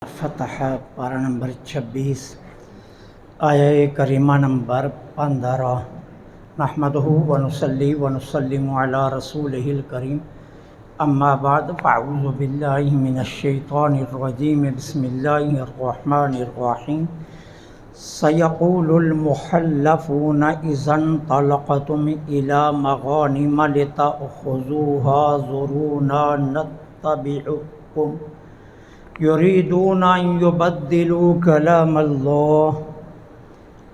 فتح پارہ نمبر 26 آیہ کریمہ نمبر 15 نحمدہ ونصلی ونسلم علی رسولہ الکریم اما بعد فاعوذ باللہ من الشیطان الرجیم بسم اللہ الرحمن الرحیم سیقول المخلفون اذا انطلقتم الی مغانم لتأخذوها ذرونا نتبعکم یریدون ان یبدلوا کلام اللہ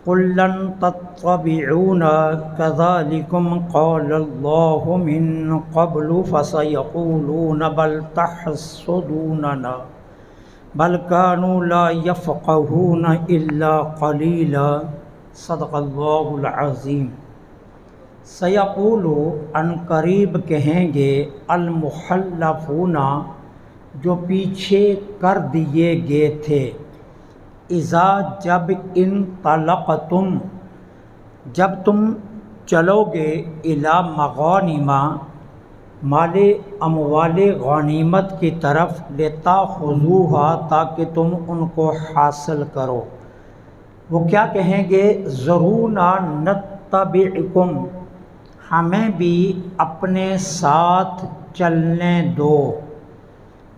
قل لن تتبعونا کذلکم قال اللہ من قبل فسیقولون بل تحسدوننا بل كانوا لا يفقهون الا قلیلا صدق اللہ العظیم۔ سیقول ان قریب کہیں گے المخلفون جو پیچھے کر دیے گئے تھے، اذا جب انطلقتم جب تم چلو گے الی مغانم مال اموال غنیمت کی طرف لتاخذوها تاکہ تم ان کو حاصل کرو، وہ کیا کہیں گے؟ ذرونا نتبعکم ہمیں بھی اپنے ساتھ چلنے دو،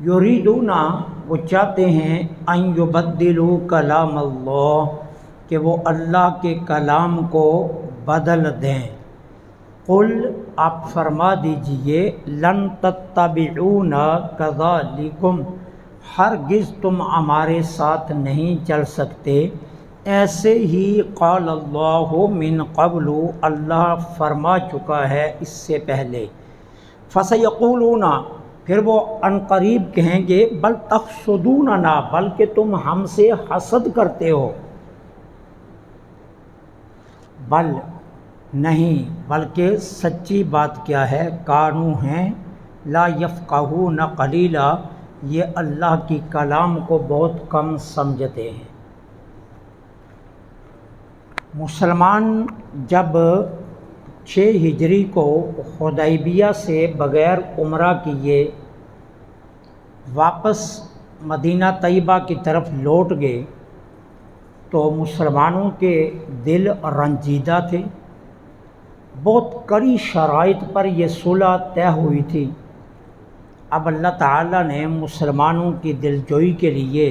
یریدونا وہ چاہتے ہیں ان یبدلوا کلام اللہ کہ وہ اللہ کے کلام کو بدل دیں۔ قل آپ فرما دیجئے لن تتبعونا کذالکم ہرگز تم ہمارے ساتھ نہیں چل سکتے، ایسے ہی قال اللہ من قبل اللہ فرما چکا ہے اس سے پہلے۔ فسیقولون پھر وہ ان قریب کہیں گے بل تحسدوننا بلکہ تم ہم سے حسد کرتے ہو، بل نہیں بلکہ سچی بات کیا ہے، کانو ہیں لا یفقہون قلیلا یہ اللہ کی کلام کو بہت کم سمجھتے ہیں۔ مسلمان جب 6 ہجری کو حدیبیہ سے بغیر عمرہ کیے واپس مدینہ طیبہ کی طرف لوٹ گئے تو مسلمانوں کے دل رنجیدہ تھے، بہت کڑی شرائط پر یہ صلح طے ہوئی تھی۔ اب اللہ تعالیٰ نے مسلمانوں کی دلجوئی کے لیے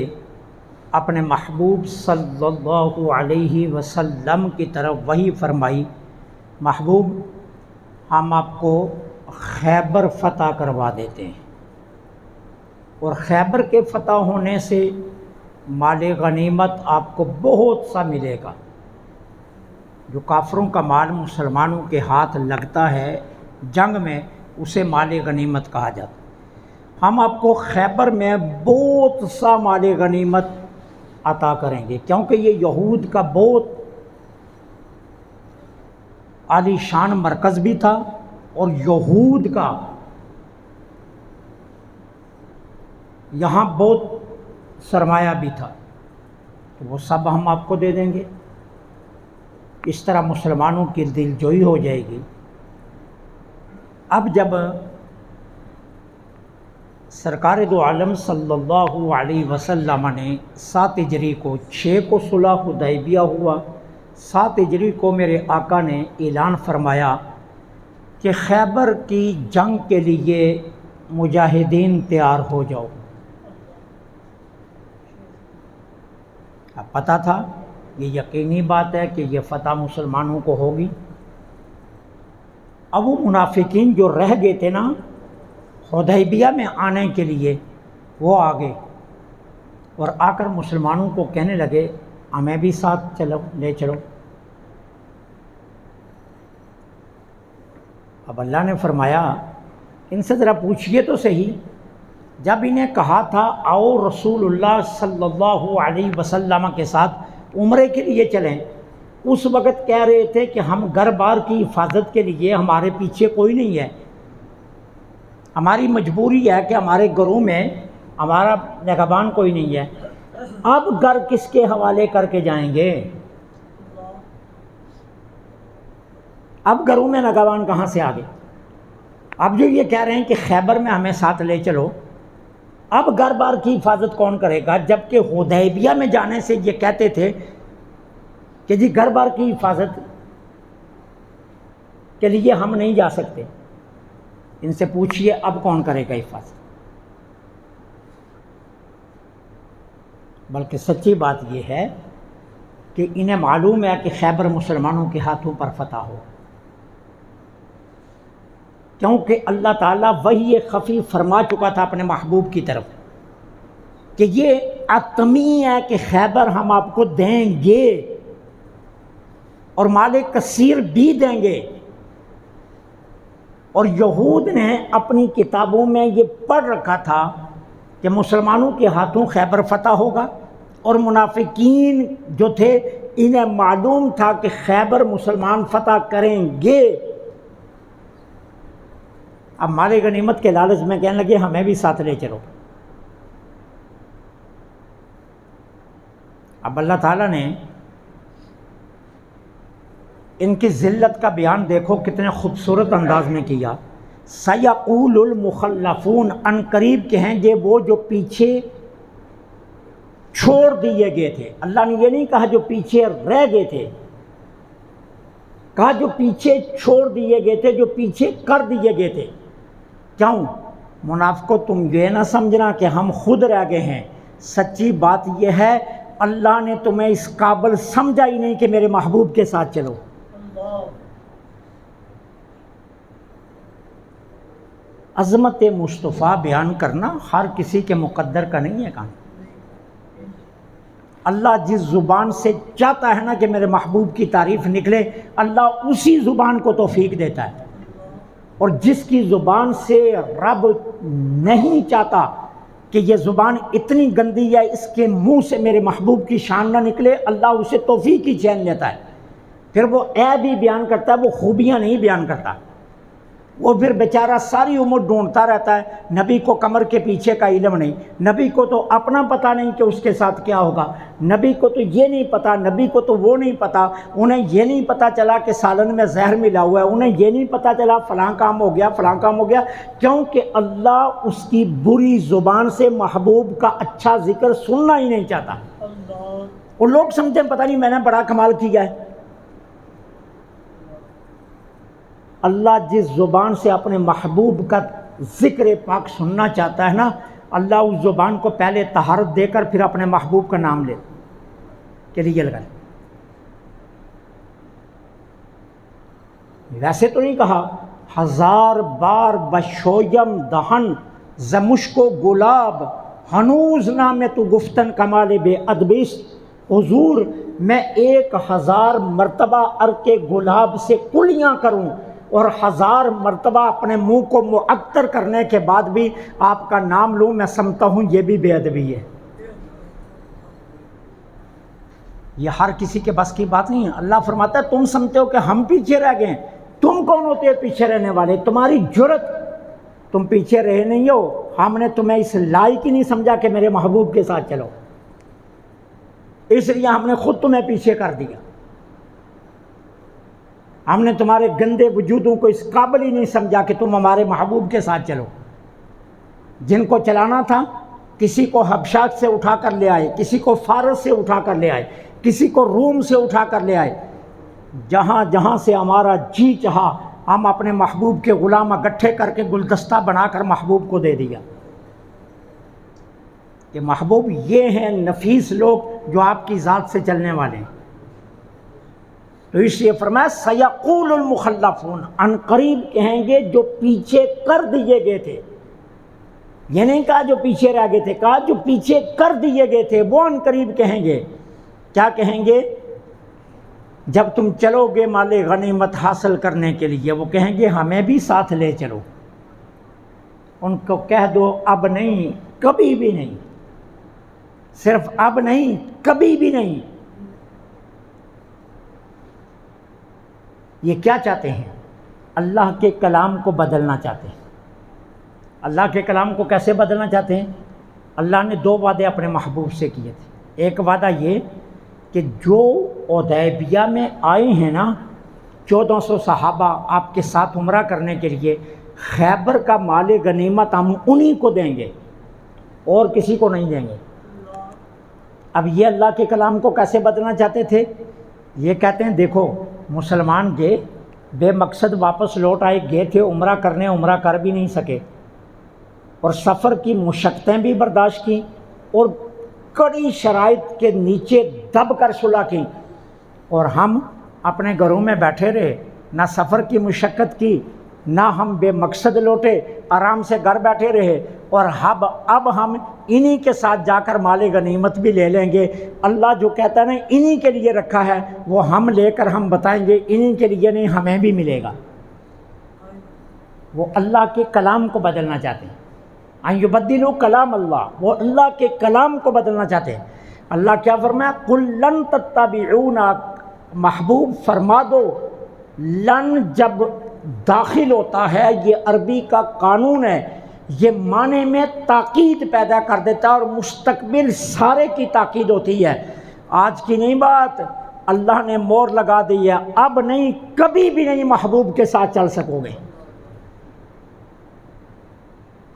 اپنے محبوب صلی اللہ علیہ وسلم کی طرف وحی فرمائی، محبوب ہم آپ کو خیبر فتح کروا دیتے ہیں، اور خیبر کے فتح ہونے سے مال غنیمت آپ کو بہت سا ملے گا۔ جو کافروں کا مال مسلمانوں کے ہاتھ لگتا ہے جنگ میں اسے مال غنیمت کہا جاتا ہے، ہم آپ کو خیبر میں بہت سا مال غنیمت عطا کریں گے، کیونکہ یہ یہود کا بہت عالی شان مرکز بھی تھا اور یہود کا یہاں بہت سرمایہ بھی تھا، تو وہ سب ہم آپ کو دے دیں گے۔ اس طرح مسلمانوں کی دلجوئی ہو جائے گی۔ اب جب سرکار دو عالم صلی اللہ علیہ وسلم نے 7 ہجری کو 6 کو صلح حدیبیہ ہوا، 7 ہجری کو میرے آقا نے اعلان فرمایا کہ خیبر کی جنگ کے لیے مجاہدین تیار ہو جاؤ۔ اب پتہ تھا یہ یقینی بات ہے کہ یہ فتح مسلمانوں کو ہوگی۔ اب وہ منافقین جو رہ گئے تھے نا حدیبیہ میں آنے کے لیے وہ آ گئے اور آ کر مسلمانوں کو کہنے لگے ہمیں بھی ساتھ چلو، لے چلو۔ اب اللہ نے فرمایا ان سے ذرا پوچھئے تو صحیح، جب انہیں کہا تھا آؤ رسول اللہ صلی اللہ علیہ وسلم کے ساتھ عمرے کے لیے چلیں، اس وقت کہہ رہے تھے کہ ہم گھر بار کی حفاظت کے لیے ہمارے پیچھے کوئی نہیں ہے، ہماری مجبوری ہے کہ ہمارے گھروں میں ہمارا نگہبان کوئی نہیں ہے، اب گھر کس کے حوالے کر کے جائیں گے؟ اب گھروں میں نگہبان کہاں سے آ گئے؟ اب جو یہ کہہ رہے ہیں کہ خیبر میں ہمیں ساتھ لے چلو، اب گھر بار کی حفاظت کون کرے گا؟ جبکہ حدیبیہ میں جانے سے یہ کہتے تھے کہ جی گھر بار کی حفاظت کے لیے ہم نہیں جا سکتے، ان سے پوچھئے اب کون کرے گا حفاظت؟ بلکہ سچی بات یہ ہے کہ انہیں معلوم ہے کہ خیبر مسلمانوں کے ہاتھوں پر فتح ہو، کیونکہ اللہ تعالیٰ وحی خفی فرما چکا تھا اپنے محبوب کی طرف کہ یہ حتمی ہے کہ خیبر ہم آپ کو دیں گے اور مال کثیر بھی دیں گے۔ اور یہود نے اپنی کتابوں میں یہ پڑھ رکھا تھا کہ مسلمانوں کے ہاتھوں خیبر فتح ہوگا، اور منافقین جو تھے انہیں معلوم تھا کہ خیبر مسلمان فتح کریں گے۔ اب مال غنیمت کے لالچ میں کہنے لگے ہمیں بھی ساتھ لے چلو۔ اب اللہ تعالیٰ نے ان کی ذلت کا بیان دیکھو کتنے خوبصورت انداز میں کیا۔ سَيَقُولُ الْمُخَلَّفُونَ، ان قریب کے ہیں یہ وہ جو پیچھے چھوڑ دیے گئے تھے۔ اللہ نے یہ نہیں کہا جو پیچھے رہ گئے تھے، کہا جو پیچھے چھوڑ دیے گئے تھے، جو پیچھے کر دیے گئے تھے۔ کیوں؟ منافقو تم یہ نہ سمجھنا کہ ہم خود رہ گئے ہیں، سچی بات یہ ہے اللہ نے تمہیں اس قابل سمجھا ہی نہیں کہ میرے محبوب کے ساتھ چلو۔ عظمت مصطفیٰ بیان کرنا ہر کسی کے مقدر کا نہیں ہے کام۔ اللہ جس زبان سے چاہتا ہے نا کہ میرے محبوب کی تعریف نکلے، اللہ اسی زبان کو توفیق دیتا ہے، اور جس کی زبان سے رب نہیں چاہتا کہ یہ زبان اتنی گندی ہے اس کے منہ سے میرے محبوب کی شان نہ نکلے، اللہ اسے توفیق کی چین لیتا ہے۔ پھر وہ عیب ہی بیان کرتا ہے، وہ خوبیاں نہیں بیان کرتا۔ وہ پھر بیچارہ ساری عمر ڈھونڈتا رہتا ہے۔ نبی کو کمر کے پیچھے کا علم نہیں، نبی کو تو اپنا پتہ نہیں کہ اس کے ساتھ کیا ہوگا، نبی کو تو یہ نہیں پتہ، نبی کو تو وہ نہیں پتہ، انہیں یہ نہیں پتہ چلا کہ سالن میں زہر ملا ہوا ہے، انہیں یہ نہیں پتہ چلا فلاں کام ہو گیا فلاں کام ہو گیا، کیونکہ اللہ اس کی بری زبان سے محبوب کا اچھا ذکر سننا ہی نہیں چاہتا۔ اور لوگ سمجھتے ہیں پتہ نہیں میں نے بڑا کمال کیا ہے۔ اللہ جس زبان سے اپنے محبوب کا ذکر پاک سننا چاہتا ہے نا، اللہ اس زبان کو پہلے طہارت دے کر پھر اپنے محبوب کا نام لے کے لیے لگائے۔ ویسے تو نہیں کہا ہزار بار بشویم دہن زمشک و گلاب ہنوز نام تو گفتن کمال بے ادبیس، حضور میں 1000 مرتبہ عرق گلاب سے کلیاں کروں اور 1000 مرتبہ اپنے منہ کو معطر کرنے کے بعد بھی آپ کا نام لوں، میں سمجھتا ہوں یہ بھی بے ادبی ہے۔ یہ ہر کسی کے بس کی بات نہیں ہے۔ اللہ فرماتا ہے تم سمجھتے ہو کہ ہم پیچھے رہ گئے ہیں، تم کون ہوتے ہیں پیچھے رہنے والے؟ تمہاری جرت، تم پیچھے رہے نہیں ہو، ہم نے تمہیں اس لائق ہی نہیں سمجھا کہ میرے محبوب کے ساتھ چلو، اس لیے ہم نے خود تمہیں پیچھے کر دیا۔ ہم نے تمہارے گندے وجودوں کو اس قابل ہی نہیں سمجھا کہ تم ہمارے محبوب کے ساتھ چلو۔ جن کو چلانا تھا کسی کو حبشہ سے اٹھا کر لے آئے، کسی کو فارس سے اٹھا کر لے آئے، کسی کو روم سے اٹھا کر لے آئے، جہاں جہاں سے ہمارا جی چاہا ہم اپنے محبوب کے غلام اکٹھے کر کے گلدستہ بنا کر محبوب کو دے دیا۔ کہ محبوب یہ ہیں نفیس لوگ جو آپ کی ذات سے چلنے والے ہیں۔ تو اس لیے فرمایا سیقول المخلفون، ان قریب کہیں گے جو پیچھے کر دیے گئے تھے۔ یہ نہیں کہا جو پیچھے رہ گئے تھے، کہا جو پیچھے کر دیے گئے تھے وہ ان قریب کہیں گے۔ کیا کہیں گے؟ جب تم چلو گے مال غنیمت حاصل کرنے کے لیے، وہ کہیں گے ہمیں بھی ساتھ لے چلو۔ ان کو کہہ دو اب نہیں، کبھی بھی نہیں، صرف اب نہیں کبھی بھی نہیں۔ یہ کیا چاہتے ہیں؟ اللہ کے کلام کو بدلنا چاہتے ہیں۔ اللہ کے کلام کو کیسے بدلنا چاہتے ہیں؟ اللہ نے 2 وعدے اپنے محبوب سے کیے تھے۔ ایک وعدہ یہ کہ جو حدیبیہ میں آئے ہیں نا 1400 صحابہ آپ کے ساتھ عمرہ کرنے کے لیے، خیبر کا مال غنیمت ہم انہی کو دیں گے۔ اور کسی کو نہیں دیں گے۔ اب یہ اللہ کے کلام کو کیسے بدلنا چاہتے تھے؟ یہ کہتے ہیں دیکھو مسلمان گئے بے مقصد واپس لوٹ آئے، گئے تھے عمرہ کرنے، عمرہ کر بھی نہیں سکے، اور سفر کی مشقتیں بھی برداشت کی، اور کڑی شرائط کے نیچے دب کر صلح کی، اور ہم اپنے گھروں میں بیٹھے رہے، نہ سفر کی مشقت کی، نہ ہم بے مقصد لوٹے، آرام سے گھر بیٹھے رہے، اور اب ہم انہی کے ساتھ جا کر مال غنیمت بھی لے لیں گے۔ اللہ جو کہتا ہے نا انہی کے لیے رکھا ہے، وہ ہم لے کر ہم بتائیں گے انہی کے لیے نہیں، ہمیں بھی ملے گا۔ وہ اللہ کے کلام کو بدلنا چاہتے ہیں، ان یبدلوا کلام اللہ، وہ اللہ کے کلام کو بدلنا چاہتے ہیں۔ اللہ کیا فرمایا؟ قل لن تتبعونا، محبوب فرما دو، لن جب داخل ہوتا ہے، یہ عربی کا قانون ہے، یہ معنی میں تاکید پیدا کر دیتا ہے، اور مستقبل سارے کی تاکید ہوتی ہے، آج کی نہیں بات، اللہ نے مور لگا دی ہے، اب نہیں، کبھی بھی نہیں محبوب کے ساتھ چل سکو گے،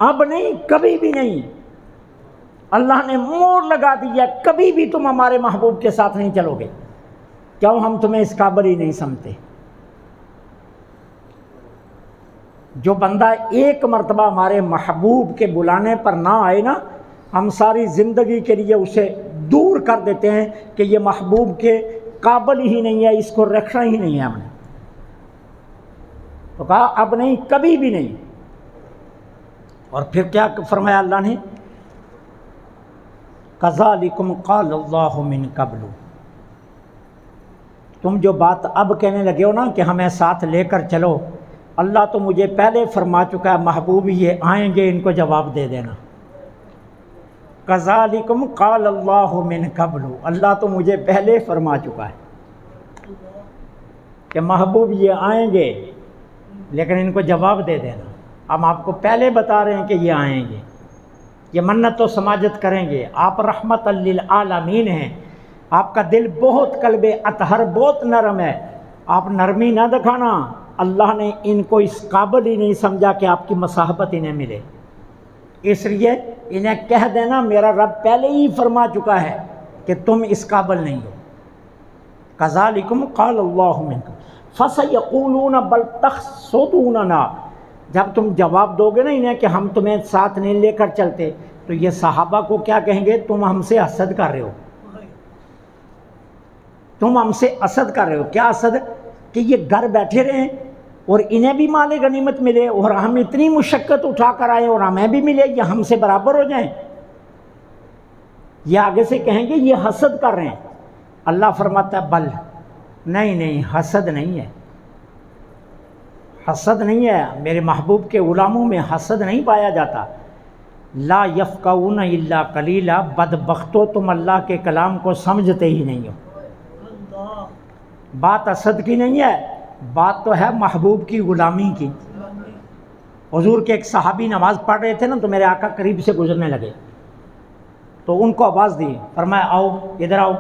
اب نہیں، کبھی بھی نہیں، اللہ نے مور لگا دی ہے، کبھی بھی تم ہمارے محبوب کے ساتھ نہیں چلو گے۔ کیوں؟ ہم تمہیں اس قابل ہی نہیں سمجھتے۔ جو بندہ ایک مرتبہ ہمارے محبوب کے بلانے پر نہ آئے نا، ہم ساری زندگی کے لیے اسے دور کر دیتے ہیں کہ یہ محبوب کے قابل ہی نہیں ہے، اس کو رکھنا ہی نہیں ہے ہم نے۔ تو کہا اب نہیں، کبھی بھی نہیں۔ اور پھر کیا فرمایا اللہ نے؟ کذالکم قال اللہ من قبل، تم جو بات اب کہنے لگے ہو نا کہ ہمیں ساتھ لے کر چلو، اللہ تو مجھے پہلے فرما چکا ہے، محبوب یہ آئیں گے، ان کو جواب دے دینا۔ کذالکم قال اللہ من قبل، اللہ تو مجھے پہلے فرما چکا ہے کہ محبوب یہ آئیں گے، لیکن ان کو جواب دے دینا۔ ہم آپ کو پہلے بتا رہے ہیں کہ یہ آئیں گے، یہ منت و سماجت کریں گے، آپ رحمت للعالمین ہیں، آپ کا دل بہت قلب اطہر، بہت نرم ہے، آپ نرمی نہ دکھانا۔ اللہ نے ان کو اس قابل ہی نہیں سمجھا کہ آپ کی مصاحبت انہیں ملے، اس لیے انہیں کہہ دینا میرا رب پہلے ہی فرما چکا ہے کہ تم اس قابل نہیں ہو۔ کذالکم قال اللہ من قبل فسیقولون بل تحسدوننا، جب تم جواب دو گے نا انہیں کہ ہم تمہیں ساتھ نہیں لے کر چلتے، تو یہ صحابہ کو کیا کہیں گے؟ تم ہم سے حسد کر رہے ہو، تم ہم سے حسد کر رہے ہو۔ کیا حسد؟ کہ یہ گھر بیٹھے رہیں اور انہیں بھی مال غنیمت ملے، اور ہم اتنی مشقت اٹھا کر آئے اور ہمیں بھی ملے، یہ ہم سے برابر ہو جائیں۔ یہ آگے سے کہیں گے یہ حسد کر رہے ہیں۔ اللہ فرماتا ہے بل، نہیں نہیں، حسد نہیں ہے، حسد نہیں ہے، میرے محبوب کے غلاموں میں حسد نہیں پایا جاتا۔ لا یفقہون الا قلیلا، بدبختو تم اللہ کے کلام کو سمجھتے ہی نہیں ہو۔ بات حسد کی نہیں ہے، بات تو ہے محبوب کی غلامی کی۔ حضور کے ایک صحابی نماز پڑھ رہے تھے نا، تو میرے آقا قریب سے گزرنے لگے، تو ان کو آواز دی، فرمایا آؤ ادھر آؤ۔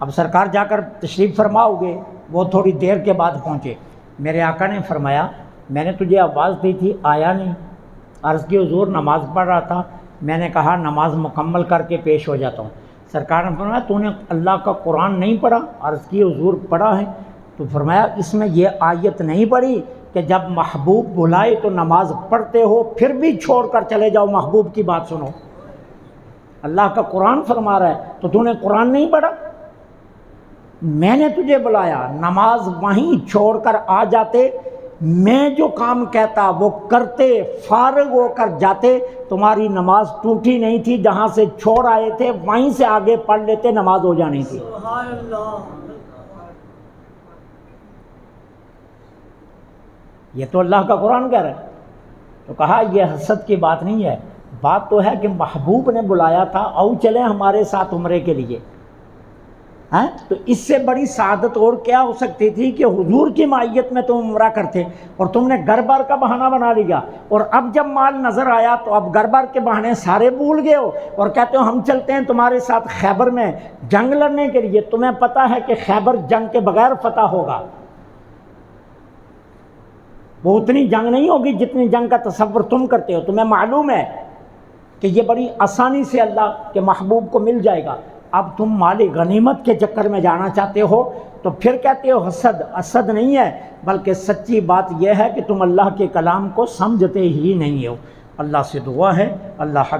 اب سرکار جا کر تشریف فرماؤ گے، وہ تھوڑی دیر کے بعد پہنچے۔ میرے آقا نے فرمایا میں نے تجھے آواز دی تھی، آیا نہیں؟ عرض کی حضور نماز پڑھ رہا تھا، میں نے کہا نماز مکمل کر کے پیش ہو جاتا ہوں۔ سرکار نے فرمایا تو نے اللہ کا قرآن نہیں پڑھا؟ عرض کی حضور پڑھا ہے۔ تو فرمایا اس میں یہ آیت نہیں پڑھی کہ جب محبوب بلائے تو نماز پڑھتے ہو پھر بھی چھوڑ کر چلے جاؤ، محبوب کی بات سنو؟ اللہ کا قرآن فرما رہا ہے تو نے قرآن نہیں پڑھا؟ میں نے تجھے بلایا، نماز وہیں چھوڑ کر آ جاتے، میں جو کام کہتا وہ کرتے، فارغ ہو کر جاتے، تمہاری نماز ٹوٹی نہیں تھی، جہاں سے چھوڑ آئے تھے وہیں سے آگے پڑھ لیتے، نماز ہو جانی تھی۔ سبحان اللہ۔ یہ تو اللہ کا قرآن کہہ رہا ہے۔ تو کہا یہ حسد کی بات نہیں ہے، بات تو ہے کہ محبوب نے بلایا تھا، آؤ چلیں ہمارے ساتھ عمرے کے لیے۔ تو اس سے بڑی سعادت اور کیا ہو سکتی تھی کہ حضور کی معیت میں تم عمرہ کرتے، اور تم نے گھر بار کا بہانہ بنا لیا، اور اب جب مال نظر آیا تو اب گھر بار کے بہانے سارے بھول گئے ہو، اور کہتے ہو ہم چلتے ہیں تمہارے ساتھ خیبر میں جنگ لڑنے کے لیے۔ تمہیں پتہ ہے کہ خیبر جنگ کے بغیر فتح ہوگا، وہ اتنی جنگ نہیں ہوگی جتنی جنگ کا تصور تم کرتے ہو، تمہیں معلوم ہے کہ یہ بڑی آسانی سے اللہ کے محبوب کو مل جائے گا، اب تم مال غنیمت کے چکر میں جانا چاہتے ہو تو پھر کہتے ہو حسد۔ حسد نہیں ہے، بلکہ سچی بات یہ ہے کہ تم اللہ کے کلام کو سمجھتے ہی نہیں ہو۔ اللہ سے دعا ہے اللہ